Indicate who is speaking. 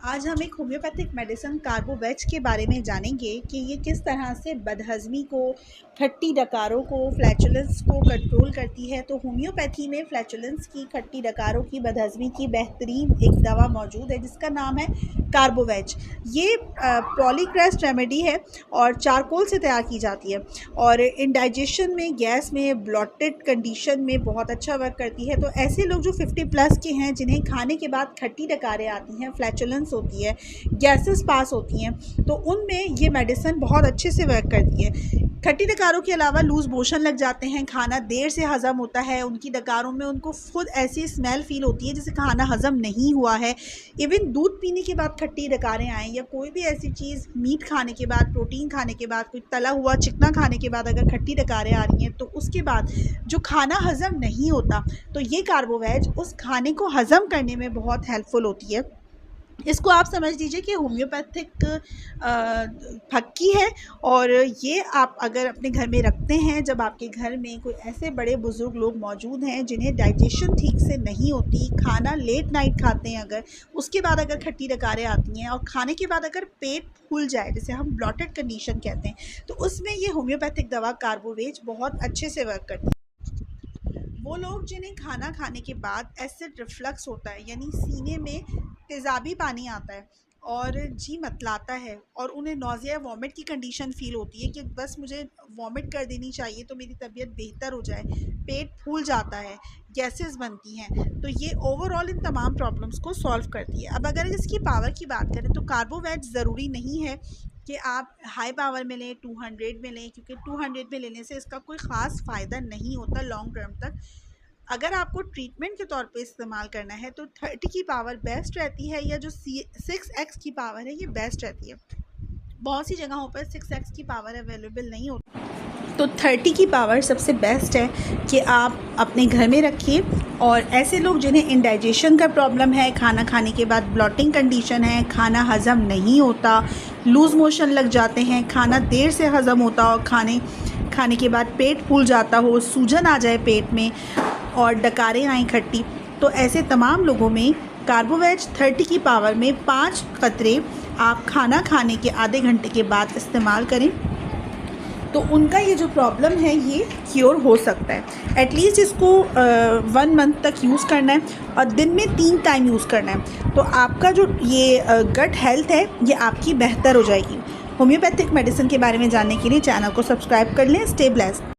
Speaker 1: आज हम एक होम्योपैथिक मेडिसिन कार्बोवेज के बारे में जानेंगे कि ये किस तरह से बदहज़मी को, खट्टी डकारों को, फ्लैचुलेंस को कंट्रोल करती है। तो होम्योपैथी में फ्लैचुलेंस की, खट्टी डकारों की, बदहज़मी की बेहतरीन एक दवा मौजूद है जिसका नाम है कार्बोवेज। ये पॉलीक्रेस्ट रेमेडी है और चारकोल से तैयार की जाती है और इंडाइजेशन में, गैस में, ब्लॉटेड कंडीशन में बहुत अच्छा वर्क करती है। तो ऐसे लोग जो 50+ के हैं, जिन्हें खाने के बाद खट्टी डकारें आती हैं, फ्लैचुलेंस होती है, गैसेस पास होती हैं, तो उनमें ये मेडिसिन बहुत अच्छे से वर्क करती है। खट्टी डकारों के अलावा लूज़ मोशन लग जाते हैं, खाना देर से हज़म होता है, उनकी डकारों में उनको खुद ऐसी स्मेल फ़ील होती है जैसे खाना हज़म नहीं हुआ है। इवन दूध पीने के बाद खट्टी डकारें आएँ या कोई भी ऐसी चीज़, मीट खाने के बाद, प्रोटीन खाने के बाद, कोई तला हुआ चिकना खाने के बाद अगर खट्टी डकारें आ रही हैं, तो उसके बाद जो खाना हज़म नहीं होता, तो ये कार्बोवेज उस खाने को हज़म करने में बहुत हेल्पफुल होती है। इसको आप समझ लीजिए कि होम्योपैथिक फक्की है और ये आप अगर अपने घर में रखते हैं, जब आपके घर में कोई ऐसे बड़े बुज़ुर्ग लोग मौजूद हैं जिन्हें डाइजेशन ठीक से नहीं होती, खाना लेट नाइट खाते हैं, अगर उसके बाद अगर खट्टी डकारें आती हैं और खाने के बाद अगर पेट फूल जाए, जिसे हम ब्लॉटेड कंडीशन कहते हैं, तो उसमें ये होम्योपैथिक दवा कार्बोवेज बहुत अच्छे से वर्क करती है। वो लोग जिन्हें खाना खाने के बाद एसिड रिफ्लक्स होता है, यानी सीने में तेज़ाबी पानी आता है और जी मतलाता है और उन्हें नौज़िया वॉमिट की कंडीशन फ़ील होती है कि बस मुझे वॉमिट कर देनी चाहिए तो मेरी तबीयत बेहतर हो जाए, पेट फूल जाता है, गैसेस बनती हैं, तो ये ओवरऑल इन तमाम प्रॉब्लम्स को सॉल्व करती है। अब अगर इसकी पावर की बात करें तो कार्बोवेज ज़रूरी नहीं है कि आप हाई पावर में लें, 200 में लें, क्योंकि 200 में लेने से इसका कोई ख़ास फ़ायदा नहीं होता लॉन्ग टर्म तक। अगर आपको ट्रीटमेंट के तौर पे इस्तेमाल करना है तो 30 की पावर बेस्ट रहती है, या जो 6x की पावर है ये बेस्ट रहती है। बहुत सी जगहों पर 6x की पावर अवेलेबल नहीं होती, तो 30 की पावर सबसे बेस्ट है कि आप अपने घर में रखिए। और ऐसे लोग जिन्हें इंडाइजेशन का प्रॉब्लम है, खाना खाने के बाद ब्लॉटिंग कंडीशन है, खाना हज़म नहीं होता, लूज़ मोशन लग जाते हैं, खाना देर से हज़म होता हो, खाने के बाद पेट फूल जाता हो, सूजन आ जाए पेट में और डकारें आएँ खट्टी, तो ऐसे तमाम लोगों में कार्बोवेज 30 की पावर में 5 कतरे आप खाना खाने के आधे घंटे के बाद इस्तेमाल करें, तो उनका ये जो प्रॉब्लम है ये क्योर हो सकता है। एटलीस्ट इसको 1 मंथ तक यूज़ करना है और दिन में 3 टाइम यूज़ करना है, तो आपका जो ये गट हेल्थ है ये आपकी बेहतर हो जाएगी। होम्योपैथिक मेडिसिन के बारे में जानने के लिए चैनल को सब्सक्राइब कर लें। Stay blessed.